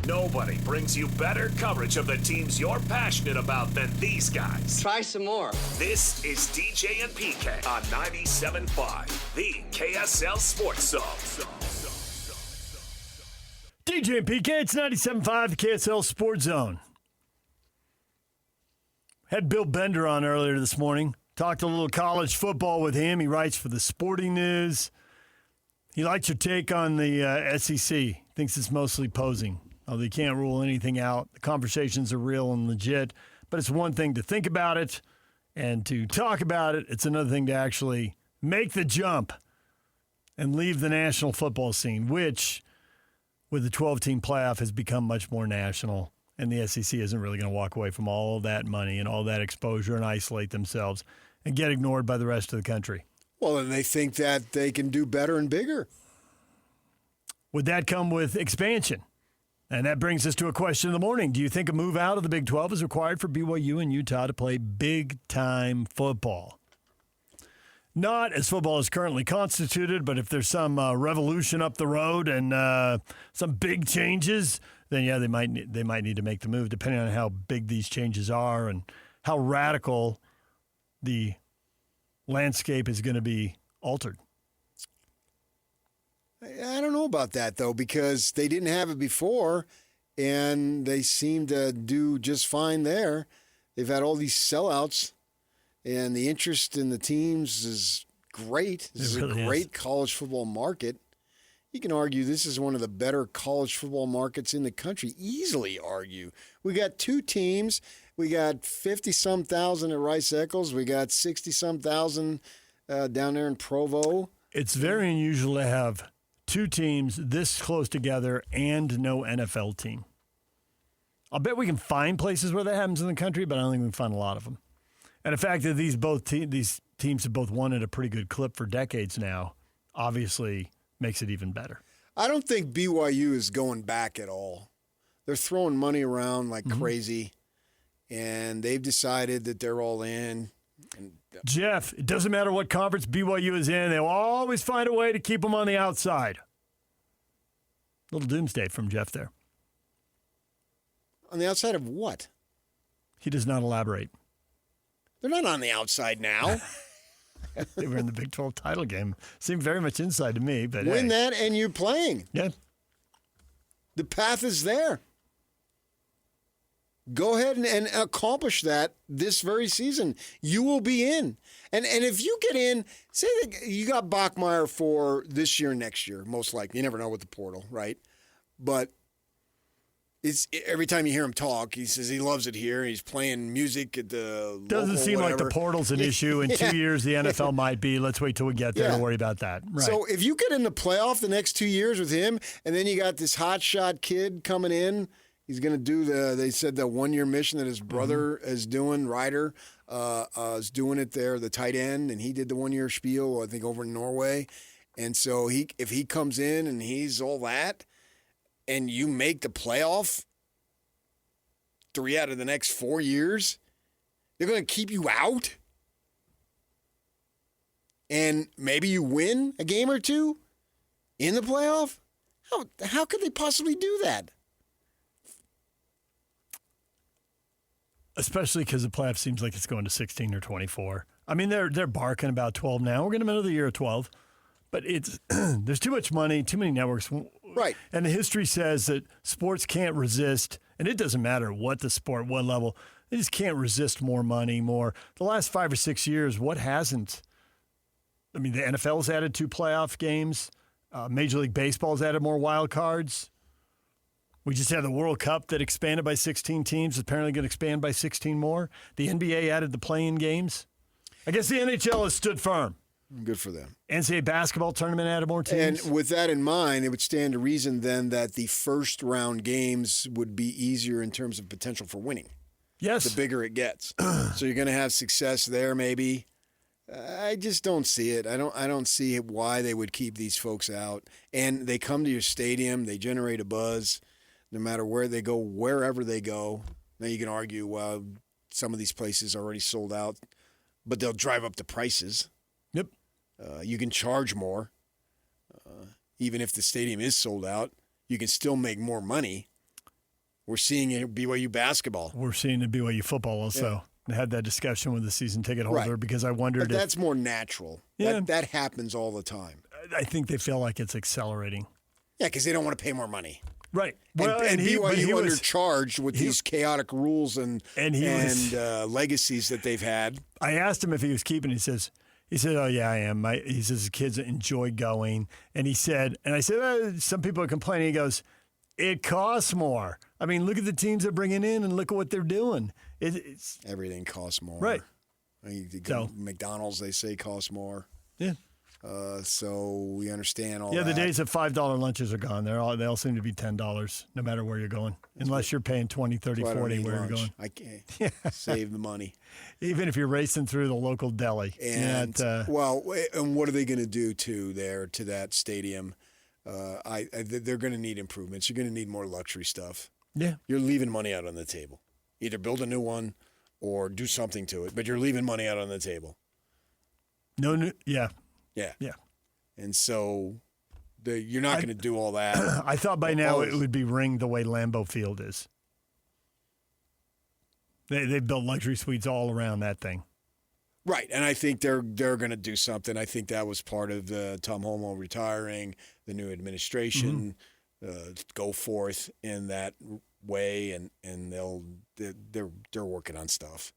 Nobody brings you better coverage of the teams you're passionate about than these guys. Try some more. This is DJ and PK on 97.5, the KSL Sports Zone. DJ and PK, it's 97.5, the KSL Sports Zone. Had Bill Bender on earlier this morning. Talked a little college football with him. He writes for the Sporting News. He likes your take on the SEC. Thinks it's mostly posing. Although you can't rule anything out. The conversations are real and legit. But it's one thing to think about it and to talk about it. It's another thing to actually make the jump and leave the national football scene, which, with the 12-team playoff, has become much more national. And the SEC isn't really going to walk away from all of that money and all that exposure and isolate themselves and get ignored by the rest of the country. Well, and they think that they can do better and bigger. Would that come with expansion? And that brings us to a question of the morning. Do you think a move out of the Big 12 is required for BYU and Utah to play big-time football? Not as football is currently constituted, but if there's some revolution up the road and some big changes, then yeah, they might need to make the move, depending on how big these changes are and how radical the landscape is going to be altered. I don't know about that, though, because they didn't have it before, and they seem to do just fine there. They've had all these sellouts, and the interest in the teams is great. This is a great college football market. You can argue this is one of the better college football markets in the country. Easily argue. We got two teams. We got 50-some thousand at Rice Eccles. We got 60-some thousand down there in Provo. It's very unusual to have two teams this close together and no NFL team. I'll bet we can find places where that happens in the country, but I don't think we can find a lot of them. And the fact that these teams have both won at a pretty good clip for decades now obviously makes it even better. I don't think BYU is going back at all. They're throwing money around like crazy, and they've decided that they're all in. Jeff, it doesn't matter what conference BYU is in. They'll always find a way to keep them on the outside. Little doomsday from Jeff there. On the outside of what? He does not elaborate. They're not on the outside now. They were in the Big 12 title game. Seemed very much inside to me. But win that and you're playing. Yeah. The path is there. Go ahead and accomplish that this very season. You will be in. And if you get in, say that you got Bachmeier for this year, next year, most likely. You never know with the portal, right? But it's every time you hear him talk, he says he loves it here. He's playing music at the Doesn't seem like the portal's an issue. In 2 years, the NFL might be. Let's wait till we get there to worry about that. Right. So if you get in the playoff the next 2 years with him, and then you got this hotshot kid coming in, he's going to do they said the 1 year mission that his brother is doing, Ryder, is doing it there, the tight end, and he did the 1 year spiel, I think, over in Norway. And so if he comes in and he's all that, and you make the playoff 3 out of the next 4 years, they're going to keep you out? And maybe you win a game or two in the playoff? How could they possibly do that? Especially because the playoff seems like it's going to 16 or 24. I mean, they're barking about 12 now. We're going to middle of the year at 12. But it's there's too much money, too many networks. Right. And the history says that sports can't resist, and it doesn't matter what the sport, what level, they just can't resist more money, more. The last 5 or 6 years, what hasn't? I mean, the NFL's added 2 playoff games. Major League Baseball's added more wild cards. We just had the World Cup that expanded by 16 teams. It's apparently going to expand by 16 more. The NBA added the play-in games. I guess the NHL has stood firm. Good for them. NCAA basketball tournament added more teams. And with that in mind, it would stand to reason then that the first round games would be easier in terms of potential for winning. Yes. The bigger it gets. So you're going to have success there maybe. I just don't see it. I don't see why they would keep these folks out. And they come to your stadium. They generate a buzz no matter where they go, wherever they go. Now you can argue, well, some of these places are already sold out, but they'll drive up the prices. Yep. You can charge more. Even if the stadium is sold out, you can still make more money. We're seeing it in BYU basketball. We're seeing the BYU football also. I had that discussion with the season ticket holder because I wondered but that's more natural. Yeah. That happens all the time. I think they feel like it's accelerating. Yeah, because they don't want to pay more money. Right. Well, and he BYU was undercharged with these chaotic rules and legacies that they've had. I asked him if he was keeping. He said, "Oh yeah, I am." He says the kids enjoy going, and I said, some people are complaining. He goes, "It costs more. I mean, look at the teams they're bringing in, and look at what they're doing. It's everything costs more, right? McDonald's, they say, costs more. Yeah. So we understand all that. Yeah, the days of $5 lunches are gone. They all seem to be $10, no matter where you're going, unless you're paying 20, 30, 40 where you're going. I can't save the money. Even if you're racing through the local deli. And what are they going to do to that stadium? They're going to need improvements. You're going to need more luxury stuff. Yeah. You're leaving money out on the table. Either build a new one or do something to it, but you're leaving money out on the table. Yeah. Yeah. And so you're not going to do all that. I thought by now it would be ringed the way Lambeau Field is. They built luxury suites all around that thing. Right, and I think they're going to do something. I think that was part of Tom Homo retiring, the new administration go forth in that way, and they're working on stuff,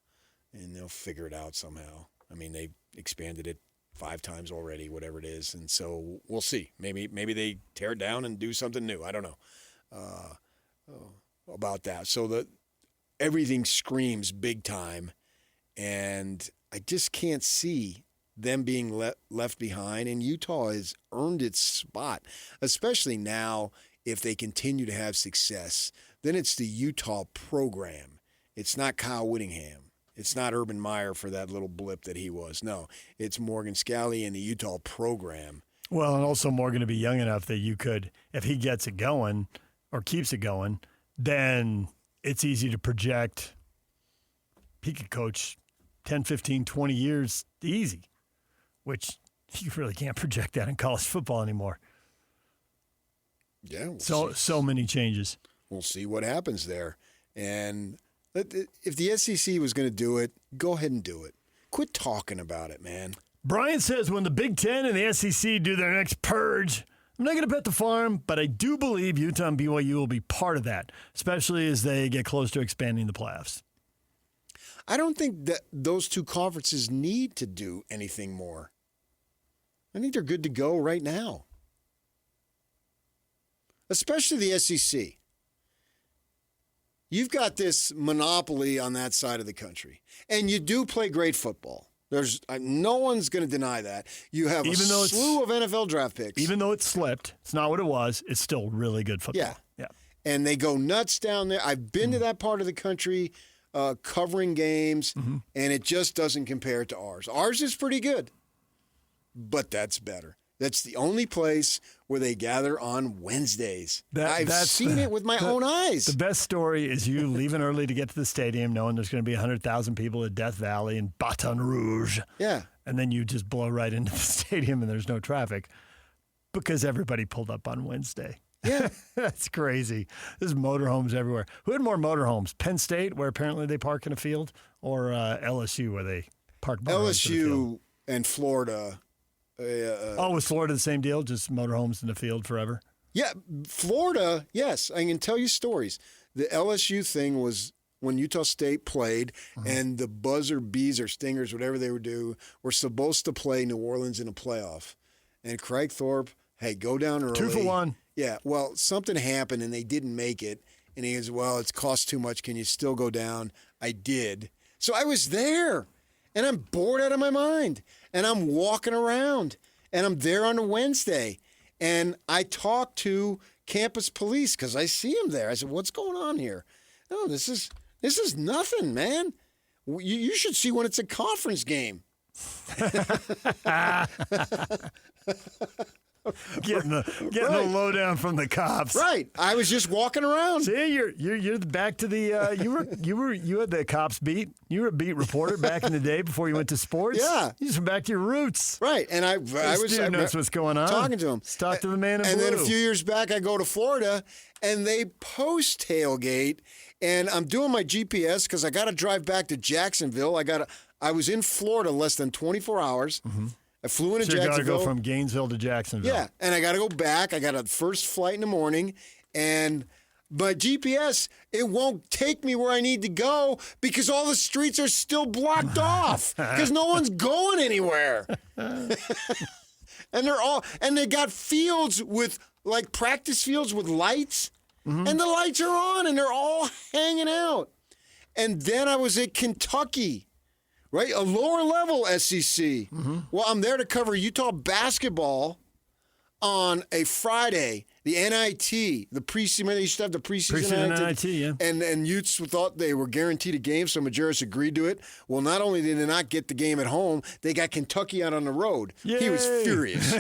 and they'll figure it out somehow. I mean, they expanded it 5 times already, whatever it is, and so we'll see. Maybe they tear it down and do something new. I don't know about that. So everything screams big time, and I just can't see them being left behind. And Utah has earned its spot, especially now if they continue to have success. Then it's the Utah program. It's not Kyle Whittingham. It's not Urban Meyer for that little blip that he was. No, it's Morgan Scalley and the Utah program. Well, and also Morgan to be young enough that you could, if he gets it going or keeps it going, then it's easy to project he could coach 10, 15, 20 years easy, which you really can't project that in college football anymore. Yeah. So many changes. We'll see what happens there. And if the SEC was going to do it, go ahead and do it. Quit talking about it, man. Brian says when the Big Ten and the SEC do their next purge, I'm not going to bet the farm, but I do believe Utah and BYU will be part of that, especially as they get close to expanding the playoffs. I don't think that those two conferences need to do anything more. I think they're good to go right now. Especially the SEC. You've got this monopoly on that side of the country. And you do play great football. There's no one's going to deny that. You have a slew of NFL draft picks. Even though it slipped, it's not what it was, it's still really good football. Yeah. And they go nuts down there. I've been to that part of the country covering games, and it just doesn't compare to ours. Ours is pretty good, but that's better. That's the only place where they gather on Wednesdays. I've seen it with my own eyes. The best story is you leaving early to get to the stadium, knowing there's going to be 100,000 people at Death Valley and Baton Rouge. Yeah. And then you just blow right into the stadium and there's no traffic because everybody pulled up on Wednesday. Yeah. That's crazy. There's motorhomes everywhere. Who had more motorhomes? Penn State, where apparently they park in a field, or LSU, where they park motorhomes in a field? LSU and Florida. Was Florida the same deal? Just motorhomes in the field forever? Yeah, Florida, yes. I can tell you stories. The LSU thing was when Utah State played, and the buzzer bees or stingers, whatever they would do, were supposed to play New Orleans in a playoff. And Craig Thorpe, hey, go down early. 2 for 1. Yeah, well, something happened, and they didn't make it. And he goes, well, it's cost too much. Can you still go down? I did. So I was there, and I'm bored out of my mind. And I'm walking around, and I'm there on a Wednesday. And I talk to campus police because I see them there. I said, what's going on here? No, this is nothing, man. You should see when it's a conference game. getting the lowdown from the cops. Right. I was just walking around. See, you're back to the you had the cops beat. You were a beat reporter back in the day before you went to sports. Yeah. You just went back to your roots. Right. And I knows what's going on. Talking to him. Let's talk to the man in blue. blue. And then a few years back, I go to Florida, and they post tailgate, and I'm doing my GPS because I got to drive back to Jacksonville. I was in Florida less than 24 hours. Mm-hmm. I flew into Jacksonville. You got to go from Gainesville to Jacksonville. Yeah, and I got to go back. I got a first flight in the morning, but GPS, it won't take me where I need to go because all the streets are still blocked off because no one's going anywhere. And they got fields with like practice fields with lights, and the lights are on, and they're all hanging out. And then I was at Kentucky. Right, a lower level SEC. Mm-hmm. Well, I'm there to cover Utah basketball on a Friday. The NIT, the preseason. They used to have the preseason NIT, yeah. And Utes thought they were guaranteed a game, so Majerus agreed to it. Well, not only did they not get the game at home, they got Kentucky out on the road. Yay. He was furious.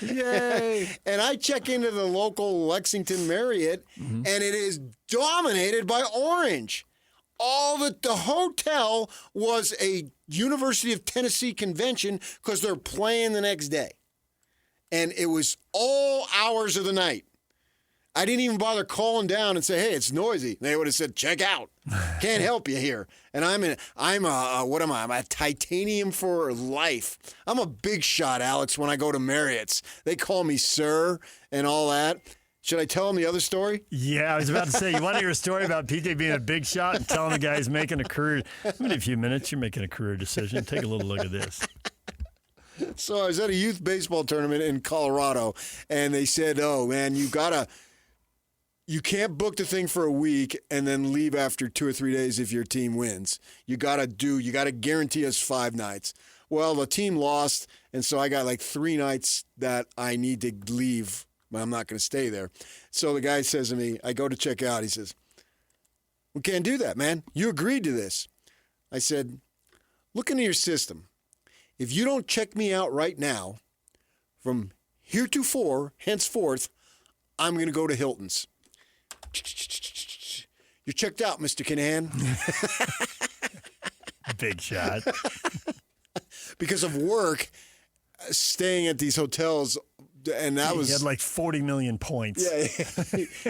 Yay! And I check into the local Lexington Marriott, and it is dominated by orange. The hotel was a University of Tennessee convention because they're playing the next day. And it was all hours of the night. I didn't even bother calling down and say, hey, it's noisy. They would have said, check out. Can't help you here. And I'm a titanium for life. I'm a big shot, Alex, when I go to Marriott's. They call me sir and all that. Should I tell him the other story? Yeah, I was about to say, you want to hear a story about PJ being a big shot and telling the guy he's making a career. In a few minutes, you're making a career decision. Take a little look at this. So I was at a youth baseball tournament in Colorado, and they said, oh, man, you can't book the thing for a week and then leave after 2 or 3 days if your team wins. You got to guarantee us 5 nights. Well, the team lost, and so I got like 3 nights that I need to leave. I'm not going to stay there. So the guy says to me, I go to check out. He says, we can't do that, man. You agreed to this. I said, look into your system. If you don't check me out right now, from henceforth, I'm going to go to Hilton's. You're checked out, Mr. Kinahan. Big shot. Because of work, staying at these hotels. And that was, he had like 40 million points.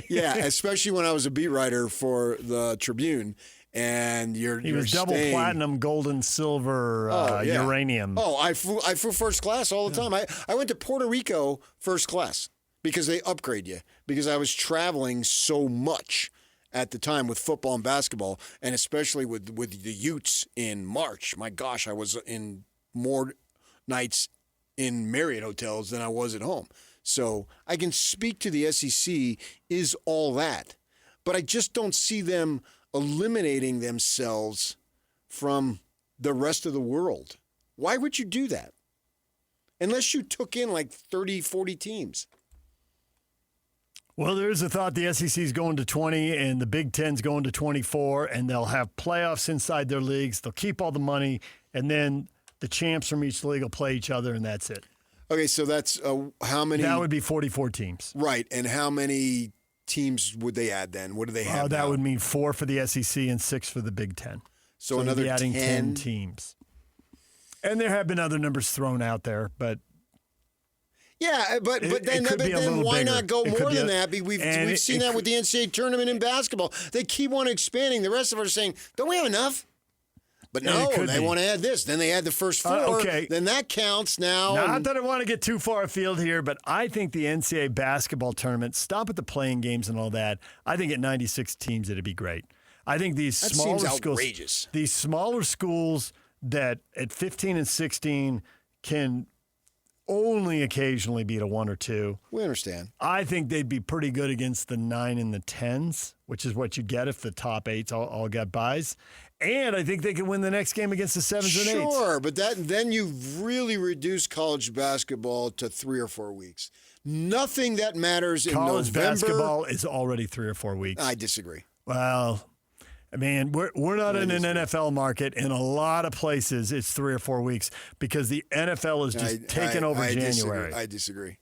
Yeah, especially when I was a beat writer for the Tribune, and he was double platinum, gold and silver, uranium. Oh, I flew first class all the time. I went to Puerto Rico first class because they upgrade you because I was traveling so much at the time with football and basketball, and especially with the Utes in March. My gosh, I was in more nights in Marriott hotels than I was at home. So I can speak to the SEC is all that. But I just don't see them eliminating themselves from the rest of the world. Why would you do that? Unless you took in like 30, 40 teams. Well, there is a thought the SEC is going to 20 and the Big Ten's going to 24, and they'll have playoffs inside their leagues. They'll keep all the money, and then the champs from each league will play each other, and that's it. Okay, so that's how many? That would be 44 teams. Right, and how many teams would they add then? What do they have that now? would mean 4 for the SEC and 6 for the Big Ten. So another adding 10 10 teams. And there have been other numbers thrown out there, but yeah, but then why bigger. not go more than that? We've seen that with the NCAA tournament in basketball. They keep on expanding. The rest of us are saying, don't we have enough? But no, they want to add this. Then they add the first 4. Okay. Then that counts now. Not that I want to get too far afield here, but I think the NCAA basketball tournament, stop at the playing games and all that. I think at 96 teams, it'd be great. I think these smaller schools, that at 15 and 16 can only occasionally beat a 1 or 2. We understand. I think they'd be pretty good against the 9 and the 10s, which is what you get if the top 8s all got buys. And I think they can win the next game against the 7s and 8s. Sure, but then you've really reduced college basketball to 3 or 4 weeks. Nothing that matters in November. College basketball is already 3 or 4 weeks. I disagree. Well, Man, we're not in an NFL market. In a lot of places, it's 3 or 4 weeks because the NFL is just taking over January. I disagree.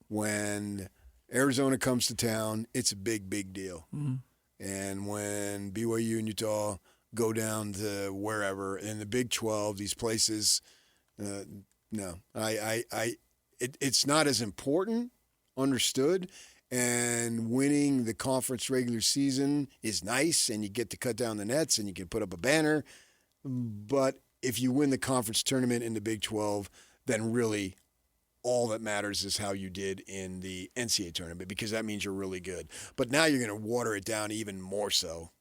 When Arizona comes to town, it's a big, big deal. Mm-hmm. And when BYU and Utah go down to wherever in the Big 12, these places, no, it's not as important. Understood. And winning the conference regular season is nice, and you get to cut down the nets, and you can put up a banner. But if you win the conference tournament in the Big 12, then really all that matters is how you did in the NCAA tournament, because that means you're really good. But now you're going to water it down even more so.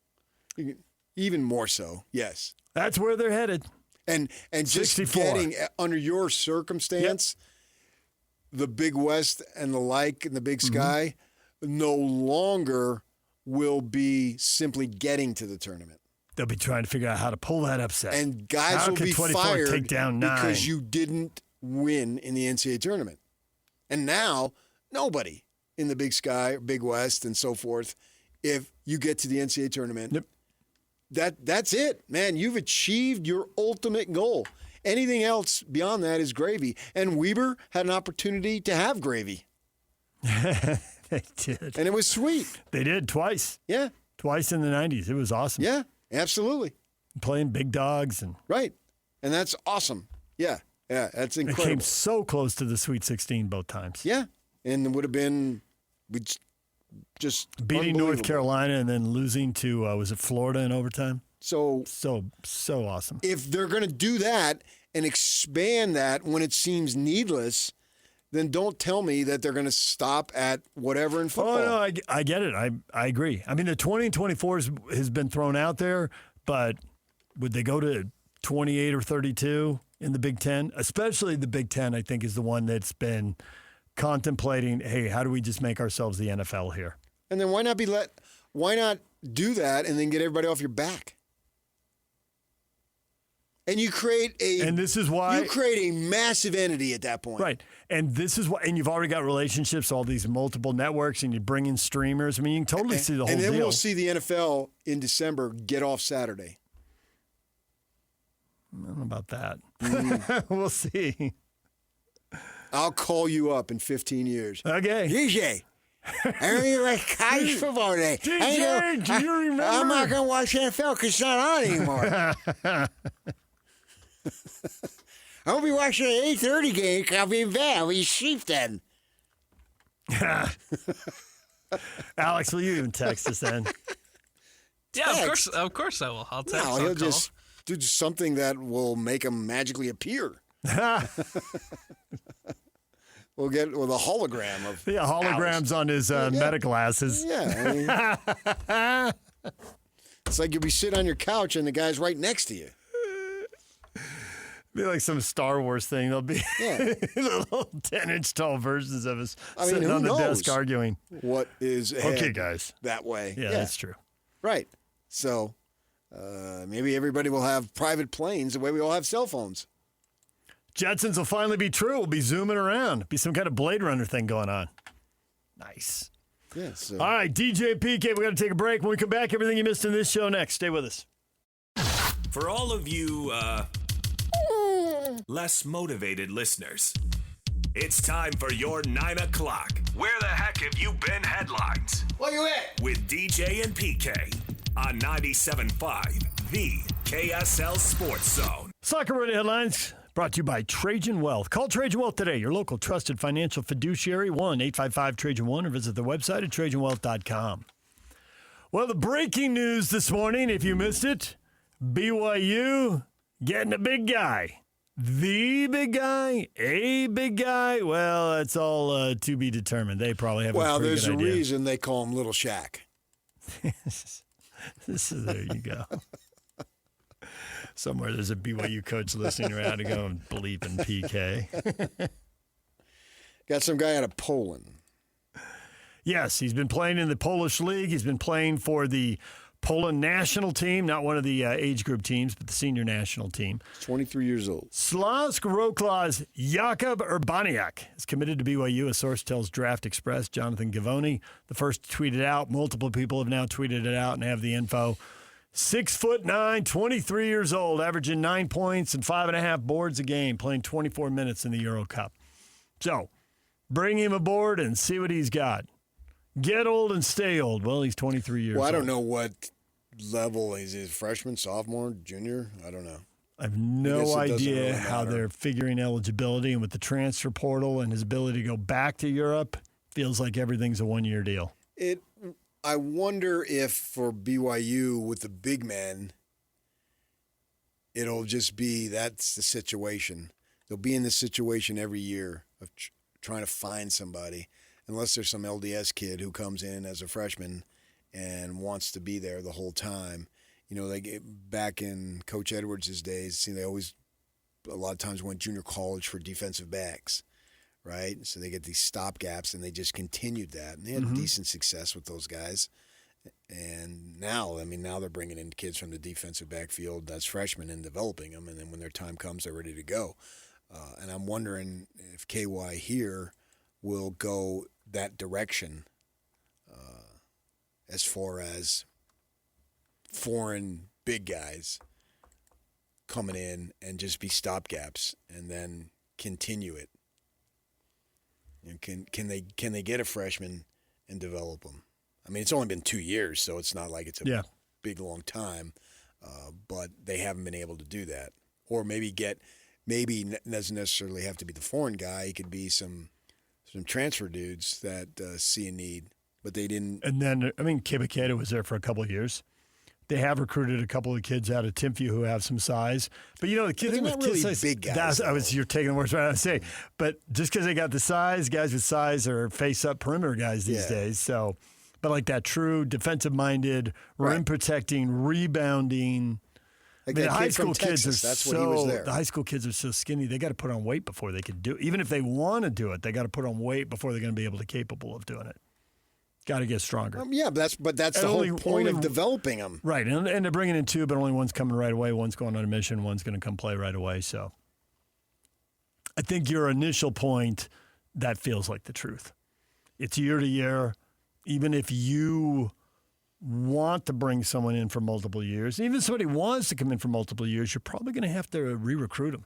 Even more so, yes. That's where they're headed. And just 64. Getting, under your circumstance, the Big West and the like and the Big Sky no longer will be simply getting to the tournament. They'll be trying to figure out how to pull that upset. And guys will be fired because you didn't win in the NCAA tournament. And now, nobody in the Big Sky, Big West, and so forth, if you get to the NCAA tournament, that's it, man. You've achieved your ultimate goal. Anything else beyond that is gravy. And Weber had an opportunity to have gravy. They did. And it was sweet. They did twice. Yeah. Twice in the 90s. It was awesome. Yeah, absolutely. Playing big dogs. Right. And that's awesome. Yeah. Yeah, that's incredible. It came so close to the Sweet 16 both times. Yeah. And it would have been just beating North Carolina and then losing to, was it Florida in overtime? So awesome. If they're going to do that and expand that when it seems needless, then don't tell me that they're going to stop at whatever in football. Oh, no, I get it. I agree. I mean, the 20 and 24 has been thrown out there, but would they go to 28 or 32 in the Big Ten? Especially the Big Ten, I think, is the one that's been contemplating, hey, how do we just make ourselves the NFL here? And then why not do that and then get everybody off your back? And you create a massive entity at that point. Right. And this is why, and you've already got relationships, all these multiple networks, and you bring in streamers. I mean, you can totally see the whole deal. And then we'll see the NFL in December get off Saturday. I don't know about that. We'll see. I'll call you up in 15 years. Okay. DJ, I really like college football today. DJ, do you remember? I'm not going to watch NFL because it's not on anymore. I won't be watching an 8:30 game because I'll be in bed. I'll be asleep then. Alex, will you even text us then? Yeah, of course I will. I'll text. No, he'll just do something that will make him magically appear. We'll get with a hologram of holograms on his meta glasses. Yeah, I mean, it's like you'll be sitting on your couch and the guy's right next to you. Be like some Star Wars thing. There'll be little 10-inch tall versions of us sitting on the desk arguing. What is ahead okay, guys? That way. Yeah, that's true. Right. So maybe everybody will have private planes the way we all have cell phones. Jetsons will finally be true. We'll be zooming around. Be some kind of Blade Runner thing going on. Nice. Yeah. So. All right, DJ PK, we got to take a break. When we come back, everything you missed in this show next. Stay with us. For all of you, less motivated listeners, it's time for your 9 o'clock. Where the heck have you been headlines? Where you at? With DJ and PK on 97.5, the KSL Sports Zone. Soccer-related headlines brought to you by Trajan Wealth. Call Trajan Wealth today, your local trusted financial fiduciary, 1-855-TRAJAN-1, or visit their website at TrajanWealth.com. Well, the breaking news this morning, if you missed it, BYU getting a big guy. The big guy? A big guy? Well, that's all to be determined. They probably have a pretty good idea. Well, there's a reason they call him Little Shaq. There you go. Somewhere there's a BYU coach listening around and going, bleeping PK. Got some guy out of Poland. Yes, he's been playing in the Polish league. He's been playing for the Poland national team, not one of the age group teams, but the senior national team. 23 years old. Śląsk Wrocław's Jakub Urbaniak is committed to BYU, a source tells Draft Express. Jonathan Givony, the first to tweet it out. Multiple people have now tweeted it out and have the info. 6'9", 23 years old, averaging 9 points and 5.5 boards a game, playing 24 minutes in the Euro Cup. So, bring him aboard and see what he's got. Get old and stay old. Well, he's 23 years old. Well, I don't know what level is he, freshman, sophomore, junior? I don't know. I have no idea really how matter. they're figuring eligibility, and with the transfer portal and his ability to go back to Europe, feels like everything's a one-year deal. I wonder if for BYU with the big men, it'll just be that's the situation. They'll be in this situation every year of trying to find somebody, unless there's some LDS kid who comes in as a freshman and wants to be there the whole time. You know, back in Coach Edwards' days, they always a lot of times went junior college for defensive backs. Right? So they get these stopgaps, and they just continued that. And they had decent success with those guys. And now they're bringing in kids from the defensive backfield as freshmen and developing them. And then when their time comes, they're ready to go. And I'm wondering if KY here will go that direction as far as foreign big guys coming in and just be stopgaps and then continue it. You know, can they get a freshman and develop them? I mean, it's only been 2 years, so it's not like it's a big long time, but they haven't been able to do that. Or maybe doesn't necessarily have to be the foreign guy. It could be some transfer dudes that see a need, but they didn't. And then, Kibakeda was there for a couple of years. They have recruited a couple of kids out of Timpview who have some size. But, the kids they're with not really size, big guys. You're taking the words right out of say. But just because they got the size, guys with size are face-up perimeter guys these days. So, but like that true defensive-minded, rim-protecting, rebounding. Like the high school Texas, kids are that's when he was there. The high school kids are so skinny, they got to put on weight before they can do it. Even if they want to do it, they got to put on weight before they're going to be capable of doing it. Got to get stronger. That's the whole point of developing them. Right, and they're bringing in two, but only one's coming right away. One's going on a mission. One's going to come play right away. So I think your initial point, that feels like the truth. It's year to year. Even if you want to bring someone in for multiple years, even if somebody wants to come in for multiple years, you're probably going to have to re-recruit them.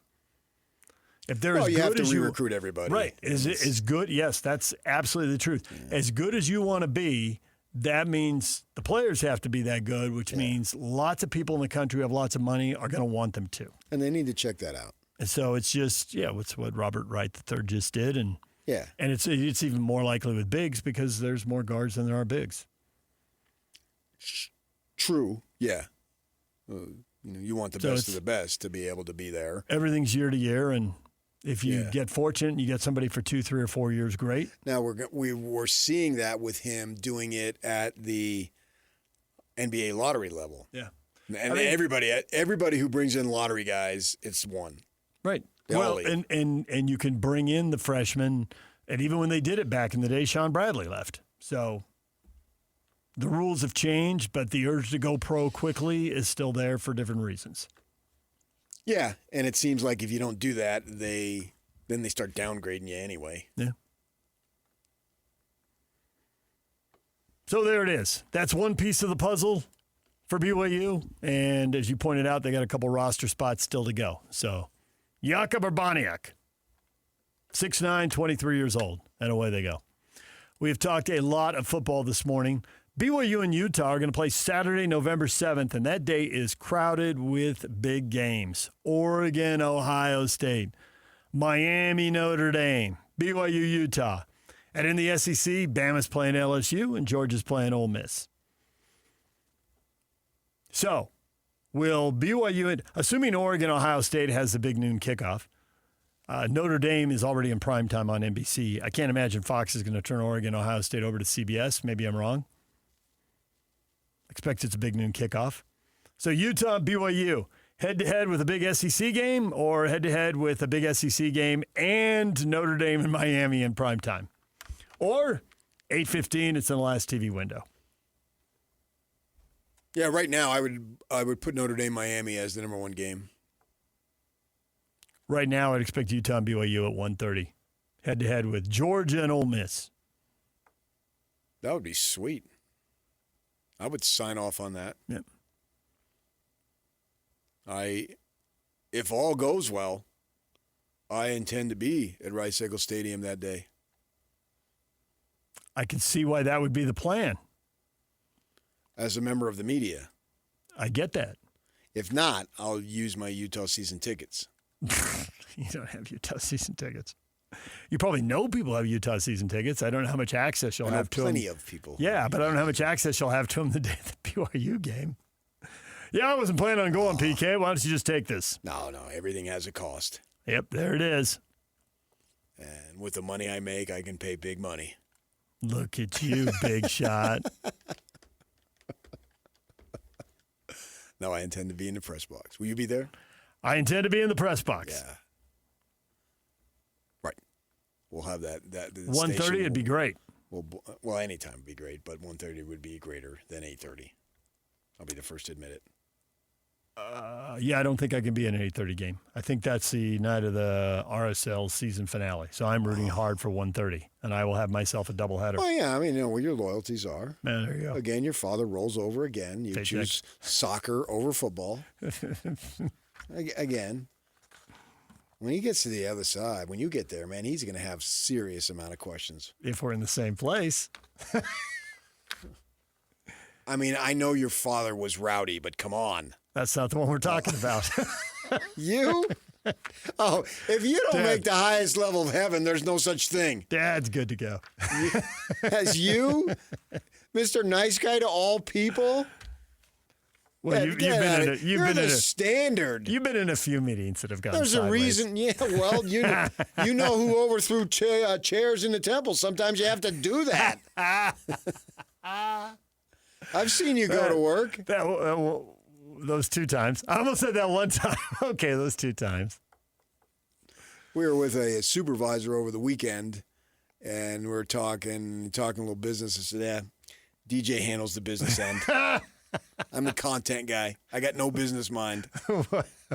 If they're as you good have to as re-recruit everybody. Right. As good, yes, that's absolutely the truth. Yeah. As good as you want to be, that means the players have to be that good, which means lots of people in the country who have lots of money are going to want them to. And they need to check that out. And so it's just, it's what Robert Wright III just did. And and it's even more likely with bigs because there's more guards than there are bigs. True. Yeah. You want the best of the best to be able to be there. Everything's year to year, and if you get fortunate and you get somebody for 2, 3, or 4 years, great. Now we're seeing that with him doing it at the NBA lottery level. Yeah, and everybody who brings in lottery guys, it's one. Right. And you can bring in the freshmen, and even when they did it back in the day, Sean Bradley left. So the rules have changed, but the urge to go pro quickly is still there for different reasons. Yeah, and it seems like if you don't do that, then they start downgrading you anyway. Yeah. So there it is. That's one piece of the puzzle for BYU, and as you pointed out, they got a couple roster spots still to go. So Jakub Urbaniak, 6'9", 23 years old, and away they go. We've talked a lot of football this morning. BYU and Utah are going to play Saturday, November 7th, and that day is crowded with big games. Oregon, Ohio State, Miami, Notre Dame, BYU, Utah. And in the SEC, Bama's playing LSU and Georgia's playing Ole Miss. So, will BYU, assuming Oregon, Ohio State has the big noon kickoff, Notre Dame is already in primetime on NBC. I can't imagine Fox is going to turn Oregon, Ohio State over to CBS. Maybe I'm wrong. Expect it's a big noon kickoff. So Utah, BYU, head-to-head with a big SEC game or head-to-head with a big SEC game and Notre Dame and Miami in primetime. Or 8:15, it's in the last TV window. Yeah, right now I would put Notre Dame Miami as the number one game. Right now I'd expect Utah and BYU at 1:30. Head-to-head with Georgia and Ole Miss. That would be sweet. I would sign off on that. Yep. If all goes well, I intend to be at Rice Eccles Stadium that day. I can see why that would be the plan. As a member of the media. I get that. If not, I'll use my Utah season tickets. You don't have Utah season tickets. You probably know people who have Utah season tickets. I don't know how much access you'll have to them. Plenty of people. Yeah, but I don't know how much access you'll have to them the day of the BYU game. Yeah, I wasn't planning on going, PK. Why don't you just take this? No, everything has a cost. Yep, there it is. And with the money I make, I can pay big money. Look at you, big shot. No, I intend to be in the press box. Will you be there? I intend to be in the press box. Yeah. Right. We'll have that. 1:30 would be great. Well, anytime would be great, but 1:30 would be greater than 8:30. I'll be the first to admit it. Yeah, I don't think I can be in an 8:30 game. I think that's the night of the RSL season finale. So I'm rooting hard for 1:30, and I will have myself a doubleheader. Oh, yeah. I mean, you know where your loyalties are. There you go. Again, your father rolls over again. You choose soccer over football. Again, when he gets to the other side, when you get there, man, he's going to have serious amount of questions. If we're in the same place. I mean, I know your father was rowdy, but come on. That's not the one we're talking about. You? Oh, if you don't Dad. make the highest level of heaven, there's no such thing. Dad's good to go. As you, Mr. Nice Guy to all people? Well, you've been in a standard. You've been in a few meetings that have gone There's sideways. a reason. Yeah, well, you know who overthrew chairs in the temple. Sometimes you have to do that. I've seen you go to work. Those 2 times. I almost said that one time. Okay, those 2 times. We were with a supervisor over the weekend, and we were talking a little business. I said, yeah, DJ handles the business end. I'm the content guy. I got no business mind.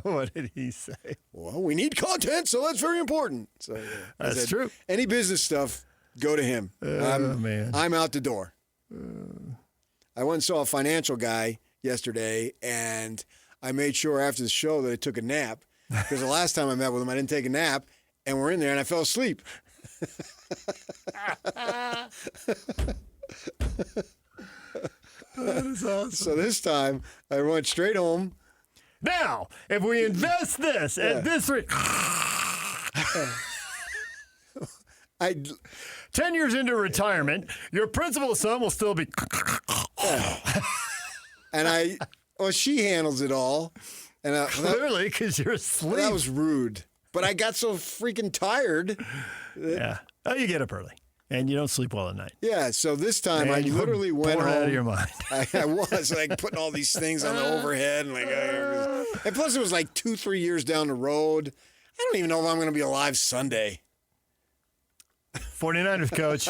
What did he say? Well, we need content, so that's very important. So yeah, That's true. Any business stuff, go to him. Man. I'm out the door. I went and saw a financial guy yesterday, and I made sure after the show that I took a nap, because the last time I met with him, I didn't take a nap, and we're in there, and I fell asleep. That is awesome. So this time, I went straight home. Now, if we invest this at this rate, 10 years into retirement, your principal son will still be. And she handles it all. And Clearly, because you're asleep. that was rude. But I got so freaking tired. Yeah. Oh, you get up early. And you don't sleep well at night. Yeah, so this time Man, I you literally were went bored home. out of your mind. I was like putting all these things on the overhead, and and plus it was like 2-3 years down the road. I don't even know if I'm going to be alive Sunday. 49ers coach.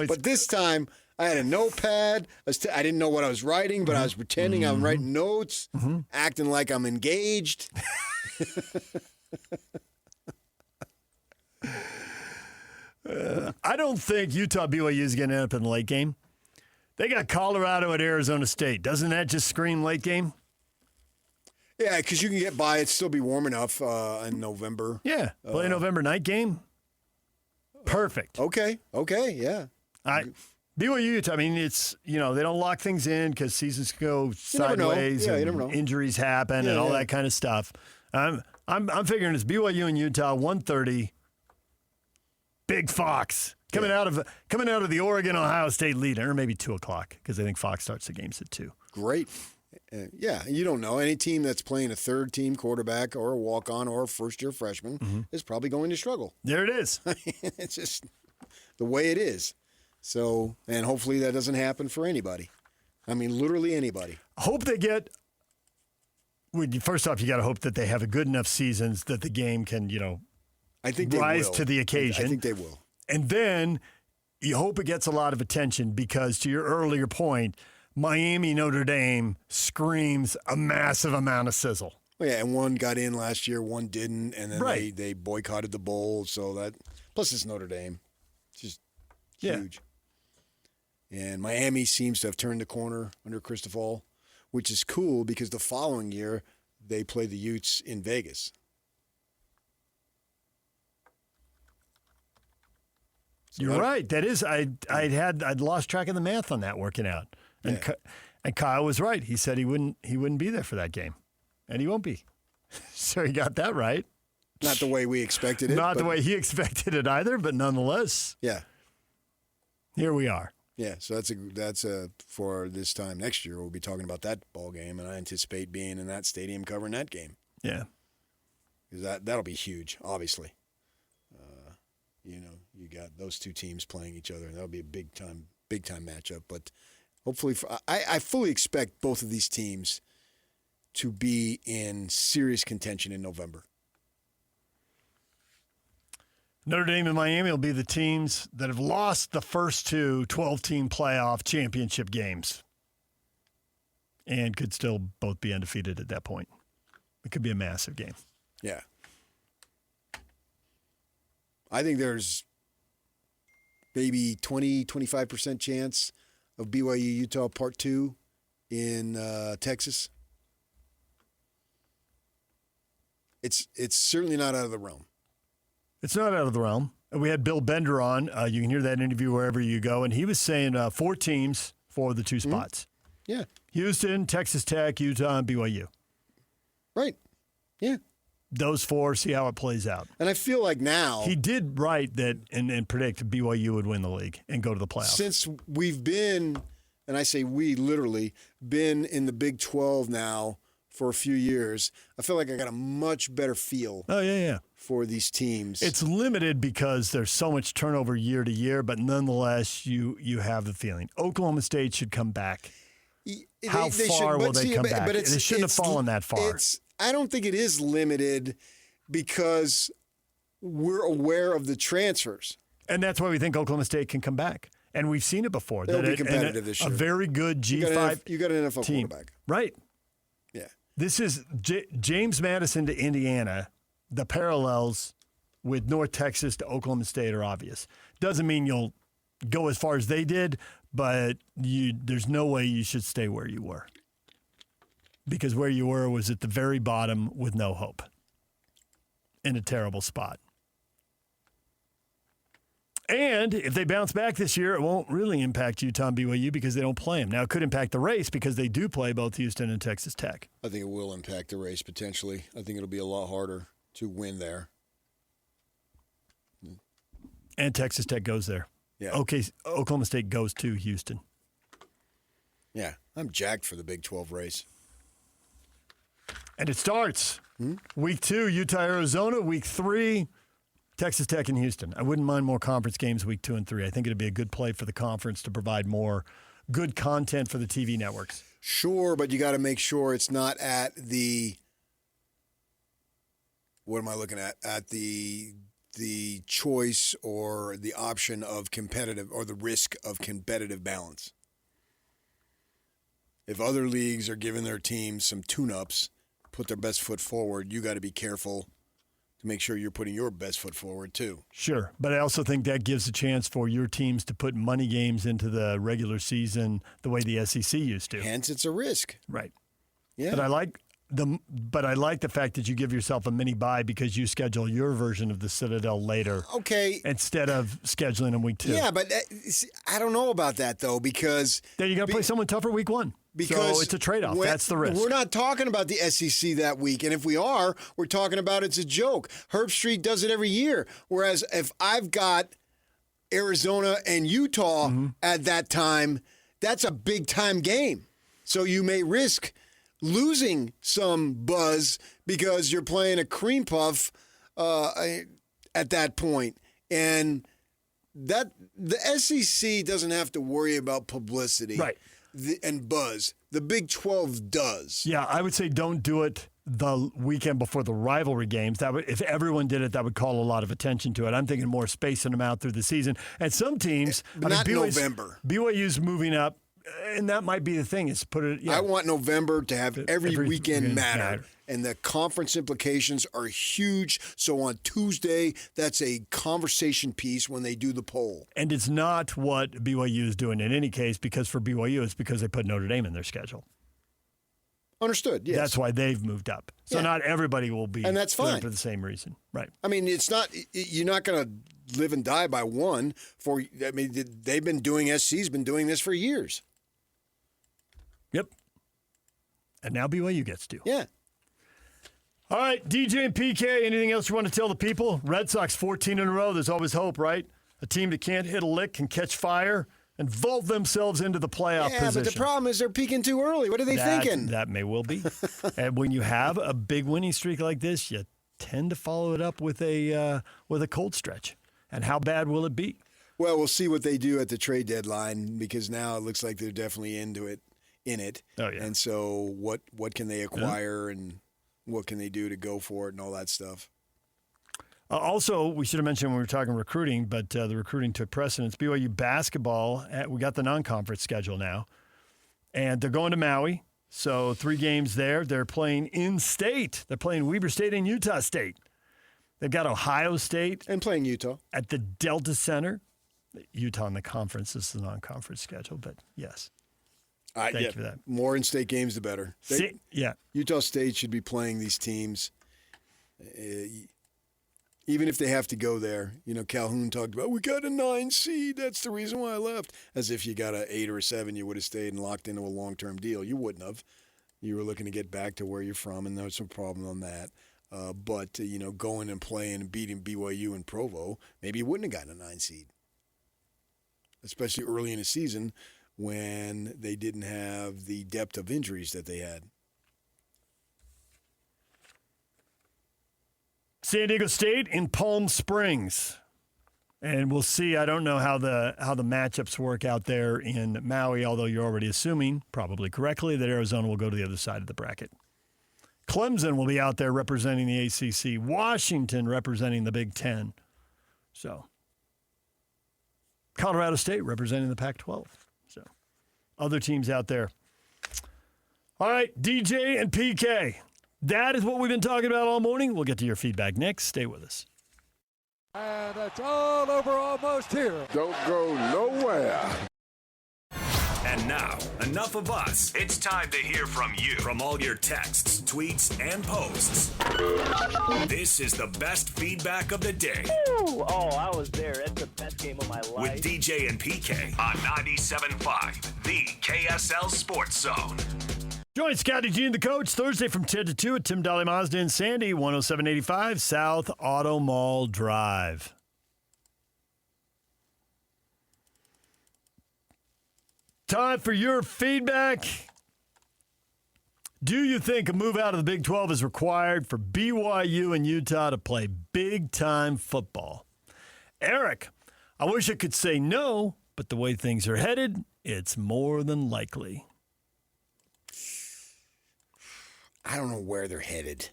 But this time I had a notepad. I didn't know what I was writing, but I was pretending I'm writing notes, acting like I'm engaged. I don't think Utah BYU is going to end up in the late game. They got Colorado at Arizona State. Doesn't that just scream late game? Yeah, because you can get by. It'd still be warm enough in November. Yeah. Play a November night game. Perfect. Okay, yeah. BYU Utah, I mean, it's, they don't lock things in because seasons go never know. sideways Yeah, you and never know. injuries happen and all that kind of stuff. I'm figuring it's BYU and Utah, 1:30. Big Fox coming out of the Oregon-Ohio State lead, or maybe 2:00 because I think Fox starts the games at 2. Great. Yeah, you don't know. Any team that's playing a third-team quarterback or a walk-on or a first-year freshman is probably going to struggle. There it is. It's just the way it is. So, and hopefully that doesn't happen for anybody. I mean, literally anybody. Hope they get. First off, you got to hope that they have a good enough seasons that the game can, I think they rise will. to the occasion. I think they will. And then you hope it gets a lot of attention because, to your earlier point, Miami, Notre Dame screams a massive amount of sizzle. Well, yeah, and one got in last year, one didn't, and then Right. they boycotted the bowl. So that plus it's Notre Dame, it's just huge. And Miami seems to have turned the corner under Cristobal, which is cool because the following year they play the Utes in Vegas. So You're right. That is, I'd lost track of the math on that working out, and and Kyle was right. He said he wouldn't be there for that game, and he won't be. So he got that right. Not the way we expected it. Not the way he expected it either, but nonetheless. Yeah. Here we are. Yeah, so that's for this time next year we'll be talking about that ball game, and I anticipate being in that stadium covering that game. Yeah. Because that'll be huge, obviously. You got those two teams playing each other, and that'll be a big time matchup. But hopefully, I fully expect both of these teams to be in serious contention in November. Notre Dame and Miami will be the teams that have lost the first two 12-team playoff championship games and could still both be undefeated at that point. It could be a massive game. Yeah. I think there's maybe 20-25% chance of BYU Utah Part 2 in Texas. It's certainly not out of the realm. It's not out of the realm. We had Bill Bender on. You can hear that interview wherever you go, and he was saying 4 teams for the 2 spots. Yeah. Houston, Texas Tech, Utah, and BYU. Right. Yeah. Those 4, see how it plays out. And I feel like now he did right that and predict BYU would win the league and go to the playoffs. Since we've been, and I say we literally, been in the Big 12 now for a few years, I feel like I got a much better feel for these teams. It's limited because there's so much turnover year to year, but nonetheless, you have the feeling. Oklahoma State should come back. How far will they come back? But they shouldn't have fallen that far. I don't think it is limited because we're aware of the transfers. And that's why we think Oklahoma State can come back. And we've seen it before. They'll be competitive this year. A very good G5 You got an NFL team. quarterback. Right. Yeah. This is James Madison to Indiana. The parallels with North Texas to Oklahoma State are obvious. Doesn't mean you'll go as far as they did, but there's no way you should stay where you were. Because where you were was at the very bottom with no hope. In a terrible spot. And if they bounce back this year, it won't really impact Utah and BYU because they don't play them. Now, it could impact the race because they do play both Houston and Texas Tech. I think it will impact the race potentially. I think it'll be a lot harder to win there. And Texas Tech goes there. Yeah. Okay, Oklahoma State goes to Houston. Yeah, I'm jacked for the Big 12 race. And it starts. Week 2, Utah, Arizona. Week 3, Texas Tech and Houston. I wouldn't mind more conference games week 2 and 3. I think it'd be a good play for the conference to provide more good content for the TV networks. Sure, but you got to make sure it's not at the – what am I looking at? At the choice or the option of competitive or the risk of competitive balance. If other leagues are giving their teams some tune-ups, put their best foot forward, you got to be careful to make sure you're putting your best foot forward too. Sure, but I also think that gives a chance for your teams to put money games into the regular season the way the SEC used to. Hence, it's a risk. Right. Yeah. But I like the fact that you give yourself a mini bye because you schedule your version of the Citadel later. Okay. Instead of scheduling them week 2. Yeah, but I don't know about that though because then you got to play someone tougher week 1. Because so it's a trade-off. That's the risk. We're not talking about the SEC that week. And if we are, we're talking about it's a joke. Herb Street does it every year. Whereas if I've got Arizona and Utah at that time, that's a big-time game. So you may risk losing some buzz because you're playing a cream puff at that point. And that the SEC doesn't have to worry about publicity. Right. And buzz. The Big 12 does. Yeah, I would say don't do it the weekend before the rivalry games. That would, if everyone did it, that would call a lot of attention to it. I'm thinking more spacing them out through the season. And some teams, not November. BYU's moving up, and that might be the thing. Is put it. Yeah. I want November to have every weekend matter. And the conference implications are huge. So on Tuesday, that's a conversation piece when they do the poll. And it's not what BYU is doing in any case, because for BYU, it's because they put Notre Dame in their schedule. Understood, yes. That's why they've moved up. So not everybody will be and that's fine for the same reason. Right. I mean, you're not going to live and die by one. They've been doing, SC's been doing this for years. Yep. And now BYU gets to. Yeah. All right, DJ and PK, anything else you want to tell the people? Red Sox 14 in a row. There's always hope, right? A team that can't hit a lick can catch fire and vault themselves into the playoff position. Yeah, but the problem is they're peaking too early. What are they thinking? That may well be. And when you have a big winning streak like this, you tend to follow it up with a cold stretch. And how bad will it be? Well, we'll see what they do at the trade deadline because now it looks like they're definitely in it. Oh, yeah. And so what can they acquire and what can they do to go for it and all that stuff? Also, we should have mentioned when we were talking recruiting, but the recruiting took precedence. BYU basketball, we got the non-conference schedule now, and they're going to Maui. So 3 games there. They're playing in-state. They're playing Weber State and Utah State. They've got Ohio State. And playing Utah. At the Delta Center. Utah in the conference. This is the non-conference schedule, but yes. Thank you for that. More in-state games, the better. Yeah. Utah State should be playing these teams. Even if they have to go there, Calhoun talked about, we got a 9 seed. That's the reason why I left. As if you got an 8 or a 7, you would have stayed and locked into a long-term deal. You wouldn't have. You were looking to get back to where you're from, and there was some problem on that. But going and playing and beating BYU and Provo, maybe you wouldn't have gotten a 9 seed, especially early in the season when they didn't have the depth of injuries that they had. San Diego State in Palm Springs. And we'll see. I don't know how the matchups work out there in Maui, although you're already assuming, probably correctly, that Arizona will go to the other side of the bracket. Clemson will be out there representing the ACC. Washington representing the Big Ten. So, Colorado State representing the Pac-12. So, other teams out there. All right, DJ and PK. That is what we've been talking about all morning. We'll get to your feedback next. Stay with us. And it's all over almost here. Don't go nowhere. And now, enough of us. It's time to hear from you. From all your texts, tweets, and posts. This is the best feedback of the day. Ooh, I was there. It's the best game of my life. With DJ and PK on 97.5, the KSL Sports Zone. Join Scotty G and the coach Thursday from 10 to 2 at Tim Dolly Mazda in Sandy, 10785 South Auto Mall Drive. Time for your feedback. Do you think a move out of the Big 12 is required for BYU and Utah to play big-time football? Eric, I wish I could say no, but the way things are headed, it's more than likely. I don't know where they're headed.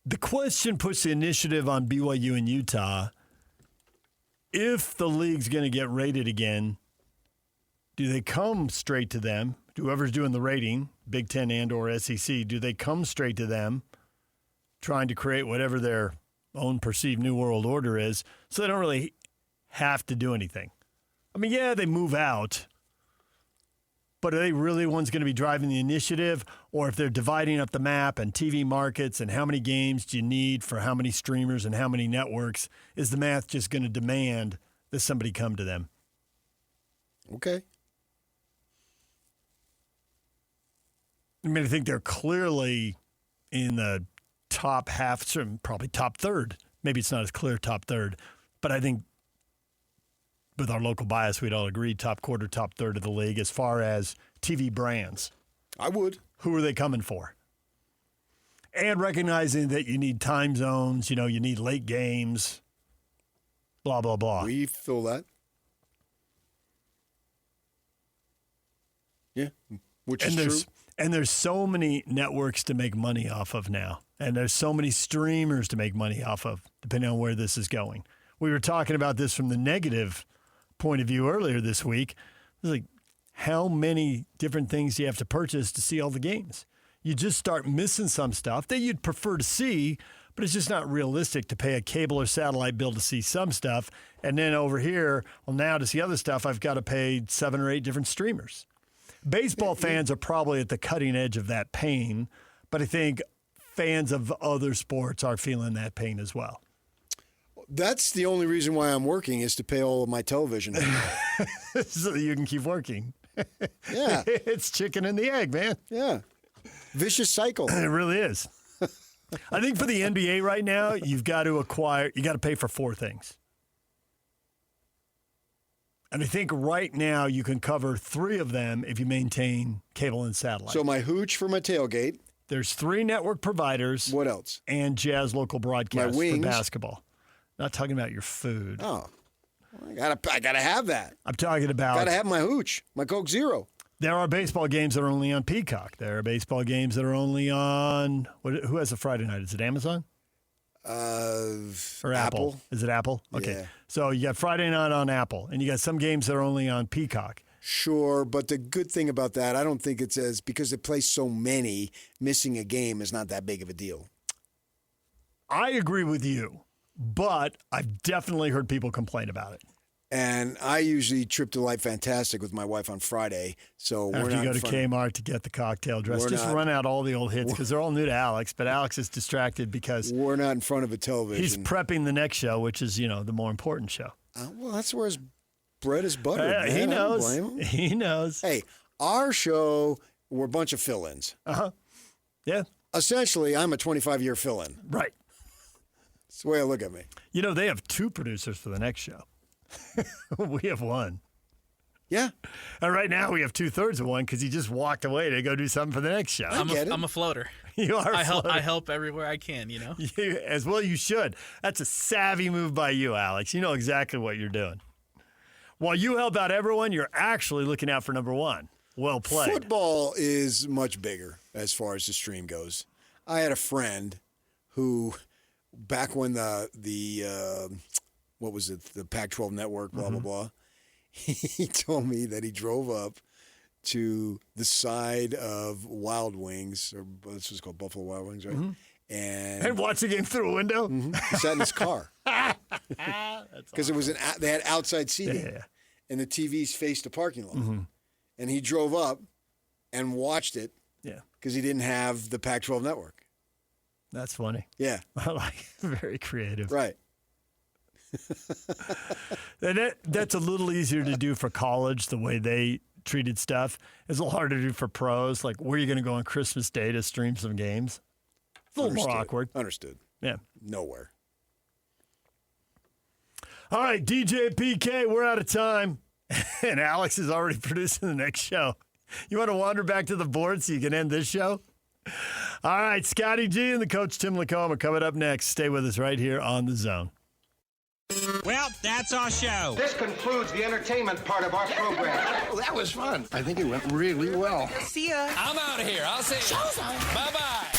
The question puts the initiative on BYU and Utah. If the league's going to get rated again, do they come straight to them? Whoever's doing the rating, Big Ten and or SEC, do they come straight to them trying to create whatever their own perceived new world order is so they don't really have to do anything? I mean, yeah, they move out. But are they really the ones going to be driving the initiative? Or if they're dividing up the map and TV markets and how many games do you need for how many streamers and how many networks, is the math just going to demand that somebody come to them? Okay. I mean, I think they're clearly in the top half, probably top third. Maybe it's not as clear top third. But I think with our local bias, we'd all agree top quarter, top third of the league as far as TV brands. I would. Who are they coming for? And recognizing that you need time zones, you need late games, blah, blah, blah. We feel that. Yeah, which is true. And there's so many networks to make money off of now. And there's so many streamers to make money off of, depending on where this is going. We were talking about this from the negative point of view earlier this week. It was like, how many different things do you have to purchase to see all the games? You just start missing some stuff that you'd prefer to see, but it's just not realistic to pay a cable or satellite bill to see some stuff. And then over here, well, now to see other stuff, I've got to pay 7 or 8 different streamers. Baseball fans are probably at the cutting edge of that pain, but I think fans of other sports are feeling that pain as well. That's the only reason why I'm working is to pay all of my television. So that you can keep working. Yeah. It's chicken and the egg, man. Yeah. Vicious cycle. It really is. I think for the NBA right now, you got to pay for 4 things. And I think right now you can cover 3 of them if you maintain cable and satellite. So my hooch for my tailgate. There's 3 network providers. What else? And Jazz local broadcasts my wings. for basketball. Not talking about your food. Oh. I gotta have that. I'm talking about. Gotta have my hooch, my Coke Zero. There are baseball games that are only on Peacock. There are baseball games that are only on. Who has a Friday night? Is it Amazon? Or Apple? Is it Apple? Okay. Yeah. So you got Friday night on Apple, and you got some games that are only on Peacock. Sure, but the good thing about that, I don't think it's because they play so many, missing a game is not that big of a deal. I agree with you, but I've definitely heard people complain about it. And I usually trip to Light Fantastic with my wife on Friday, so After we're not you go to Kmart to get the cocktail dress, just run out all the old hits because they're all new to Alex. But Alex is distracted because we're not in front of a television. He's prepping the next show, which is the more important show. Well, that's where his bread is buttered. Man. He knows. I don't blame him. He knows. Hey, our show, we're a bunch of fill-ins. Yeah. Essentially, I'm a 25-year fill-in. Right. That's the way I look at me. They have 2 producers for the next show. We have 1. Yeah. And right now we have 2/3 of one because he just walked away to go do something for the next show. I'm a floater. You are. I help everywhere I can. As well you should. That's a savvy move by you, Alex. You know exactly what you're doing. While you help out everyone, you're actually looking out for number 1. Well played. Football is much bigger as far as the stream goes. I had a friend who, back when the what was it, the Pac-12 network, blah, blah, blah, he told me that he drove up to the side of Wild Wings, or this was called Buffalo Wild Wings, right? And watched the game through a window? He sat in his car. Because it was they had outside seating, and the TVs faced the parking lot. And he drove up and watched it because he didn't have the Pac-12 network. That's funny. Yeah. I like it. Very creative. Right. And that's a little easier to do for college, the way they treated stuff. It's a little harder to do for pros. Like, where are you going to go on Christmas Day to stream some games? It's a little more awkward. Understood. Yeah. Nowhere. All right, DJ PK, we're out of time. And Alex is already producing the next show. You want to wander back to the board so you can end this show? All right, Scotty G and the coach Tim Lacombe are coming up next. Stay with us right here on The Zone. Well, that's our show. This concludes the entertainment part of our program. Well, that was fun. I think it went really well. See ya. I'm out of here. I'll see you. Bye-bye.